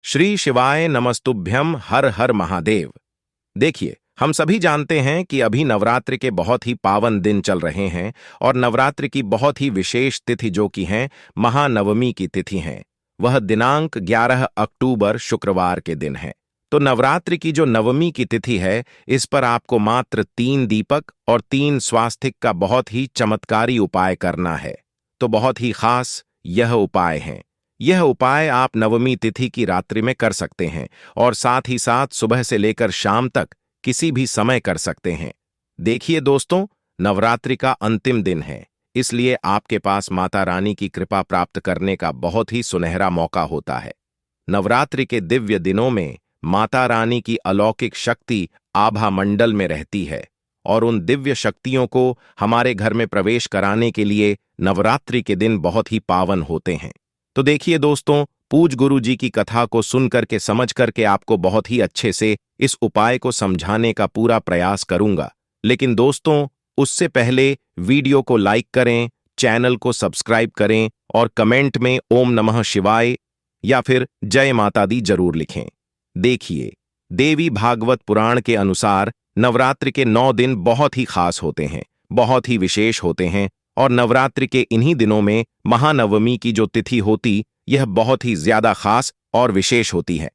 श्री शिवाय नमस्तुभ्यम हर हर महादेव। देखिए, हम सभी जानते हैं कि अभी नवरात्रि के बहुत ही पावन दिन चल रहे हैं और नवरात्रि की बहुत ही विशेष तिथि जो कि हैं महानवमी की तिथि हैं, वह दिनांक 11 अक्टूबर शुक्रवार के दिन है। तो नवरात्रि की जो नवमी की तिथि है, इस पर आपको मात्र 3 दीपक और 3 स्वास्तिक का बहुत ही चमत्कारी उपाय करना है। तो बहुत ही खास यह उपाय हैं। यह उपाय आप नवमी तिथि की रात्रि में कर सकते हैं और साथ ही साथ सुबह से लेकर शाम तक किसी भी समय कर सकते हैं। देखिए दोस्तों, नवरात्रि का अंतिम दिन है, इसलिए आपके पास माता रानी की कृपा प्राप्त करने का बहुत ही सुनहरा मौका होता है। नवरात्रि के दिव्य दिनों में माता रानी की अलौकिक शक्ति आभा मंडल में रहती है और उन दिव्य शक्तियों को हमारे घर में प्रवेश कराने के लिए नवरात्रि के दिन बहुत ही पावन होते हैं। तो देखिए दोस्तों, पूज गुरु जी की कथा को सुन करके समझ करके आपको बहुत ही अच्छे से इस उपाय को समझाने का पूरा प्रयास करूंगा। लेकिन दोस्तों, उससे पहले वीडियो को लाइक करें, चैनल को सब्सक्राइब करें और कमेंट में ओम नमः शिवाय या फिर जय माता दी जरूर लिखें। देखिए, देवी भागवत पुराण के अनुसार नवरात्रि के 9 दिन बहुत ही खास होते हैं, बहुत ही विशेष होते हैं और नवरात्रि के इन्हीं दिनों में महानवमी की जो तिथि होती, यह बहुत ही ज्यादा खास और विशेष होती है।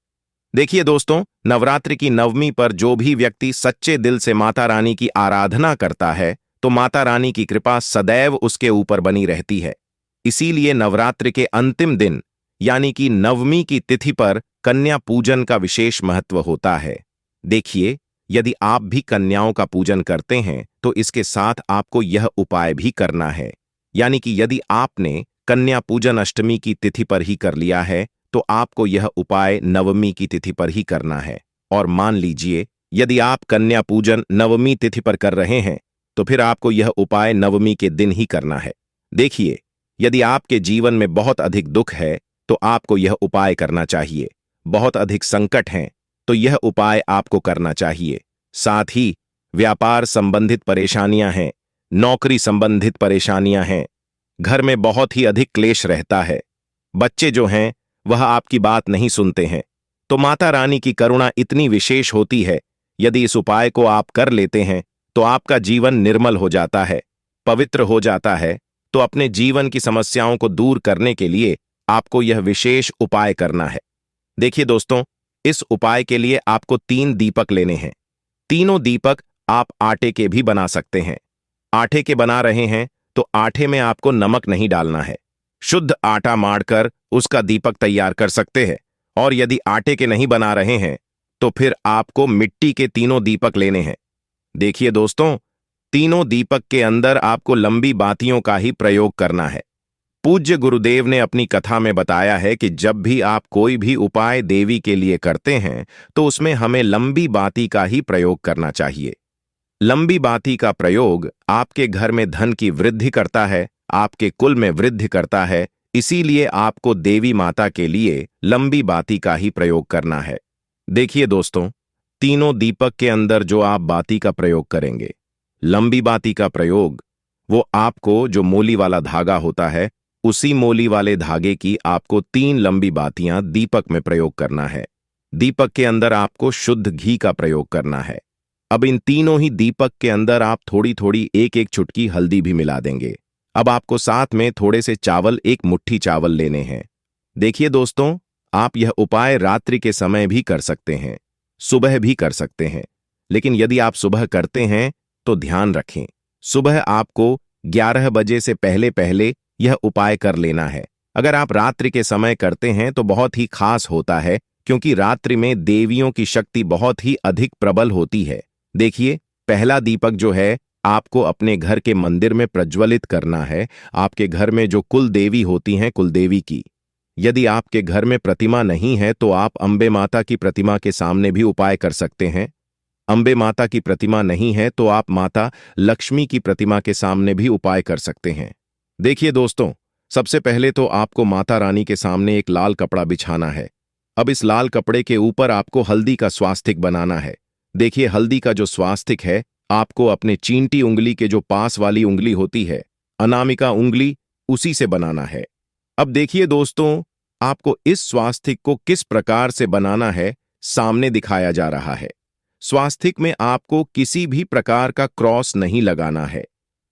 देखिए दोस्तों, नवरात्रि की नवमी पर जो भी व्यक्ति सच्चे दिल से माता रानी की आराधना करता है, तो माता रानी की कृपा सदैव उसके ऊपर बनी रहती है। इसीलिए नवरात्रि के अंतिम दिन यानी कि नवमी की तिथि पर कन्या पूजन का विशेष महत्व होता है। देखिए, यदि आप भी कन्याओं का पूजन करते हैं तो इसके साथ आपको यह उपाय भी करना है। यानी कि यदि आपने कन्या पूजन अष्टमी की तिथि पर ही कर लिया है तो आपको यह उपाय नवमी की तिथि पर ही करना है। और मान लीजिए, यदि आप कन्या पूजन नवमी तिथि पर कर रहे हैं तो फिर आपको यह उपाय नवमी के दिन ही करना है। देखिए, यदि आपके जीवन में बहुत अधिक दुख है तो आपको यह उपाय करना चाहिए। बहुत अधिक संकट हैं तो यह उपाय आपको करना चाहिए। साथ ही व्यापार संबंधित परेशानियां हैं, नौकरी संबंधित परेशानियां हैं, घर में बहुत ही अधिक क्लेश रहता है, बच्चे जो हैं वह आपकी बात नहीं सुनते हैं, तो माता रानी की करुणा इतनी विशेष होती है। यदि इस उपाय को आप कर लेते हैं तो आपका जीवन निर्मल हो जाता है, पवित्र हो जाता है। तो अपने जीवन की समस्याओं को दूर करने के लिए आपको यह विशेष उपाय करना है। देखिए दोस्तों, इस उपाय के लिए आपको 3 दीपक लेने हैं। तीनों दीपक आप आटे के भी बना सकते हैं। आटे के बना रहे हैं तो आटे में आपको नमक नहीं डालना है, शुद्ध आटा माड़कर उसका दीपक तैयार कर सकते हैं। और यदि आटे के नहीं बना रहे हैं तो फिर आपको मिट्टी के तीनों दीपक लेने हैं। देखिए दोस्तों, तीनों दीपक के अंदर आपको लंबी बातियों का ही प्रयोग करना है। पूज्य गुरुदेव ने अपनी कथा में बताया है कि जब भी आप कोई भी उपाय देवी के लिए करते हैं तो उसमें हमें लंबी बाती का ही प्रयोग करना चाहिए। लंबी बाती का प्रयोग आपके घर में धन की वृद्धि करता है, आपके कुल में वृद्धि करता है। इसीलिए आपको देवी माता के लिए लंबी बाती का ही प्रयोग करना है। देखिए दोस्तों, तीनों दीपक के अंदर जो आप बाती का प्रयोग करेंगे, लंबी बाती का प्रयोग, वो आपको जो मोली वाला धागा होता है, उसी मोली वाले धागे की आपको 3 लंबी बातियां दीपक में प्रयोग करना है। दीपक के अंदर आपको शुद्ध घी का प्रयोग करना है। अब इन तीनों ही दीपक के अंदर आप थोड़ी थोड़ी एक एक चुटकी हल्दी भी मिला देंगे। अब आपको साथ में थोड़े से चावल, 1 मुट्ठी चावल लेने हैं। देखिए दोस्तों, आप यह उपाय रात्रि के समय भी कर सकते हैं, सुबह भी कर सकते हैं। लेकिन यदि आप सुबह करते हैं तो ध्यान रखें, सुबह आपको 11 बजे से पहले पहले यह उपाय कर लेना है। अगर आप रात्रि के समय करते हैं तो बहुत ही खास होता है, क्योंकि रात्रि में देवियों की शक्ति बहुत ही अधिक प्रबल होती है। देखिए, पहला दीपक जो है आपको अपने घर के मंदिर में प्रज्वलित करना है, आपके घर में जो कुल देवी होती हैं, कुल देवी की। यदि आपके घर में प्रतिमा नहीं है तो आप अंबे माता की प्रतिमा के सामने भी उपाय कर सकते हैं। अंबे माता की प्रतिमा नहीं है तो आप माता लक्ष्मी की प्रतिमा के सामने भी उपाय कर सकते हैं। देखिए दोस्तों, सबसे पहले तो आपको माता रानी के सामने एक लाल कपड़ा बिछाना है। अब इस लाल कपड़े के ऊपर आपको हल्दी का स्वास्तिक बनाना है। देखिए, हल्दी का जो स्वास्तिक है आपको अपने चींटी उंगली के जो पास वाली उंगली होती है, अनामिका उंगली, उसी से बनाना है। अब देखिए दोस्तों, आपको इस स्वास्तिक को किस प्रकार से बनाना है सामने दिखाया जा रहा है। स्वास्तिक में आपको किसी भी प्रकार का क्रॉस नहीं लगाना है,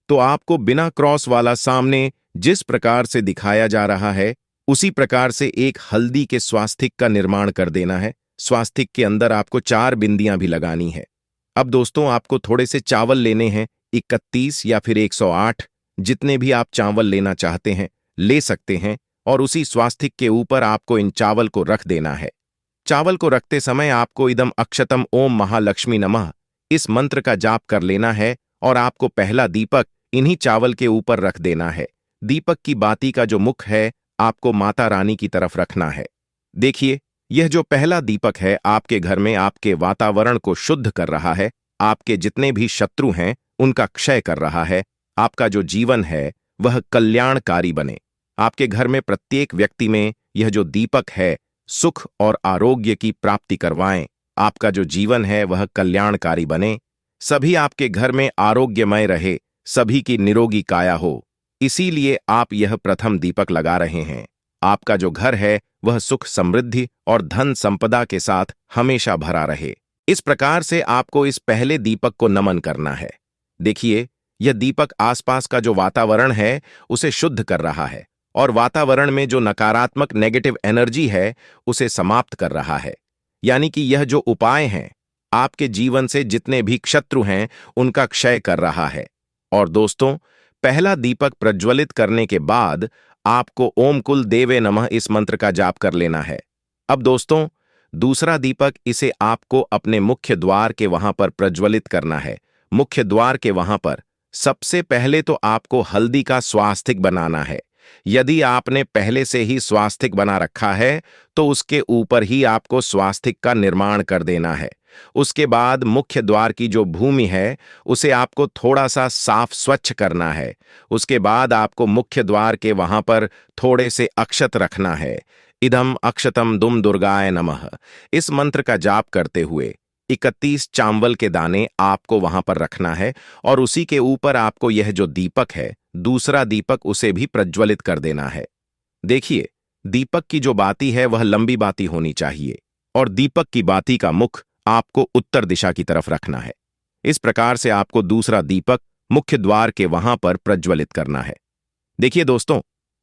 तो आपको बिना क्रॉस वाला सामने जिस प्रकार से दिखाया जा रहा है उसी प्रकार से एक हल्दी के स्वास्तिक का निर्माण कर देना है। स्वास्तिक के अंदर आपको 4 बिंदियां भी लगानी है। अब दोस्तों, आपको थोड़े से चावल लेने हैं, 31 या फिर 108, जितने भी आप चावल लेना चाहते हैं ले सकते हैं, और उसी स्वास्तिक के ऊपर आपको इन चावल को रख देना है। चावल को रखते समय आपको इदम अक्षतम ओम महालक्ष्मी नमः इस मंत्र का जाप कर लेना है, और आपको पहला दीपक इन्हीं चावल के ऊपर रख देना है। दीपक की बाती का जो मुख है आपको माता रानी की तरफ रखना है। देखिए, यह जो पहला दीपक है आपके घर में आपके वातावरण को शुद्ध कर रहा है, आपके जितने भी शत्रु हैं उनका क्षय कर रहा है। आपका जो जीवन है वह कल्याणकारी बने। आपके घर में प्रत्येक व्यक्ति में यह जो दीपक है सुख और आरोग्य की प्राप्ति करवाएं। आपका जो जीवन है वह कल्याणकारी बने। सभी आपके घर में आरोग्यमय रहे, सभी की निरोगी काया हो। इसीलिए आप यह प्रथम दीपक लगा रहे हैं। आपका जो घर है वह सुख समृद्धि और धन संपदा के साथ हमेशा भरा रहे। इस प्रकार से आपको इस पहले दीपक को नमन करना है। देखिए, यह दीपक आसपास का जो वातावरण है उसे शुद्ध कर रहा है, और वातावरण में जो नकारात्मक नेगेटिव एनर्जी है उसे समाप्त कर रहा है। यानी कि यह जो उपाय हैं आपके जीवन से जितने भी शत्रु हैं उनका क्षय कर रहा है। और दोस्तों, पहला दीपक प्रज्वलित करने के बाद आपको ओम कुल देवे नमः इस मंत्र का जाप कर लेना है। अब दोस्तों, दूसरा दीपक इसे आपको अपने मुख्य द्वार के वहां पर प्रज्वलित करना है। मुख्य द्वार के वहां पर सबसे पहले तो आपको हल्दी का स्वास्तिक बनाना है। यदि आपने पहले से ही स्वास्तिक बना रखा है तो उसके ऊपर ही आपको स्वास्तिक का निर्माण कर देना है। उसके बाद मुख्य द्वार की जो भूमि है उसे आपको थोड़ा सा साफ स्वच्छ करना है। उसके बाद आपको मुख्य द्वार के वहां पर थोड़े से अक्षत रखना है। इदम अक्षतम दुम दुर्गाय नमः इस मंत्र का जाप करते हुए 31 चावल के दाने आपको वहां पर रखना है, और उसी के ऊपर आपको यह जो दीपक है दूसरा दीपक उसे भी प्रज्वलित कर देना है। देखिए, दीपक की जो बाती है वह लंबी बाती होनी चाहिए, और दीपक की बाती का मुख आपको उत्तर दिशा की तरफ रखना है। इस प्रकार से आपको दूसरा दीपक मुख्य द्वार के वहां पर प्रज्वलित करना है। देखिए दोस्तों,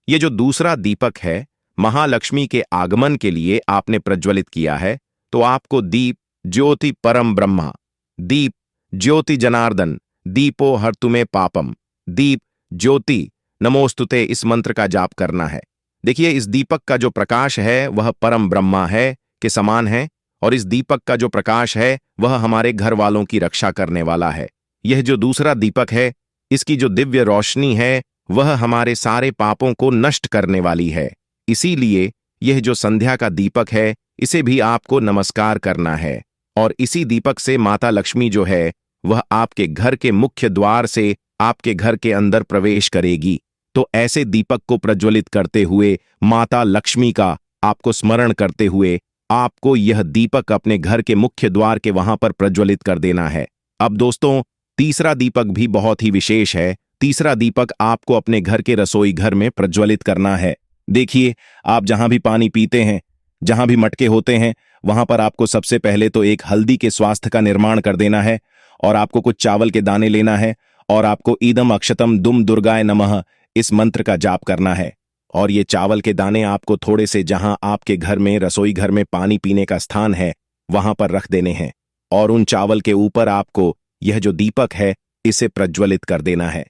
ये जो दूसरा दीपक है महालक्ष्मी के आगमन के लिए आपने प्रज्वलित किया है, तो आपको दीप ज्योति परम ब्रह्मा, दीप ज्योति जनार्दन, दीपो हर तुम्हें पापम, दीप ज्योति नमोस्तुते इस मंत्र का जाप करना है। देखिए, इस दीपक का जो प्रकाश है वह परम ब्रह्मा है के समान है, और इस दीपक का जो प्रकाश है वह हमारे घर वालों की रक्षा करने वाला है। यह जो दूसरा दीपक है इसकी जो दिव्य रोशनी है वह हमारे सारे पापों को नष्ट करने वाली है। इसीलिए यह जो संध्या का दीपक है इसे भी आपको नमस्कार करना है, और इसी दीपक से माता लक्ष्मी जो है वह आपके घर के मुख्य द्वार से आपके घर के अंदर प्रवेश करेगी। तो ऐसे दीपक को प्रज्वलित करते हुए माता लक्ष्मी का आपको स्मरण करते हुए आपको यह दीपक अपने घर के मुख्य द्वार के वहां पर प्रज्वलित कर देना है। अब दोस्तों, तीसरा दीपक भी बहुत ही विशेष है। तीसरा दीपक आपको अपने घर के रसोई घर में प्रज्वलित करना है। देखिए, आप जहां भी पानी पीते हैं, जहां भी मटके होते हैं, वहां पर आपको सबसे पहले तो एक हल्दी के स्वास्थ्य का निर्माण कर देना है, और आपको कुछ चावल के दाने लेना है, और आपको ईदम अक्षतम दुम दुर्गाय नमः इस मंत्र का जाप करना है। और ये चावल के दाने आपको थोड़े से जहां आपके घर में रसोई घर में पानी पीने का स्थान है वहां पर रख देने हैं, और उन चावल के ऊपर आपको यह जो दीपक है इसे प्रज्वलित कर देना है।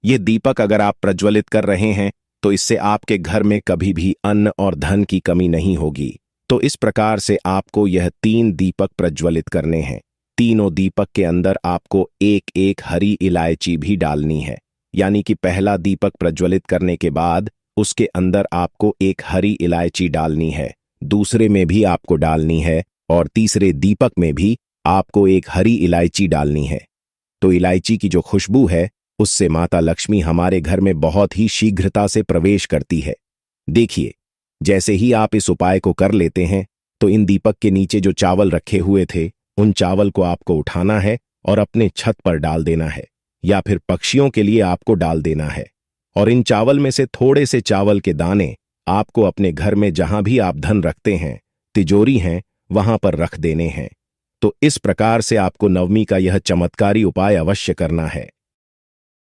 ये दीपक अगर आप प्रज्वलित कर रहे हैं तो इससे आपके घर में कभी भी अन्न और धन की कमी नहीं होगी। तो इस प्रकार से आपको यह 3 दीपक प्रज्वलित करने हैं। तीनों दीपक के अंदर आपको एक एक हरी इलायची भी डालनी है। यानी कि पहला दीपक प्रज्वलित करने के बाद उसके अंदर आपको एक हरी इलायची डालनी है, दूसरे में भी आपको डालनी है, और तीसरे दीपक में भी आपको एक हरी इलायची डालनी है। तो इलायची की जो खुशबू है उससे माता लक्ष्मी हमारे घर में बहुत ही शीघ्रता से प्रवेश करती है। देखिए, जैसे ही आप इस उपाय को कर लेते हैं तो इन दीपक के नीचे जो चावल रखे हुए थे उन चावल को आपको उठाना है और अपने छत पर डाल देना है, या फिर पक्षियों के लिए आपको डाल देना है। और इन चावल में से थोड़े से चावल के दाने आपको अपने घर में जहां भी आप धन रखते हैं, तिजोरी हैं, वहां पर रख देने हैं। तो इस प्रकार से आपको नवमी का यह चमत्कारी उपाय अवश्य करना है।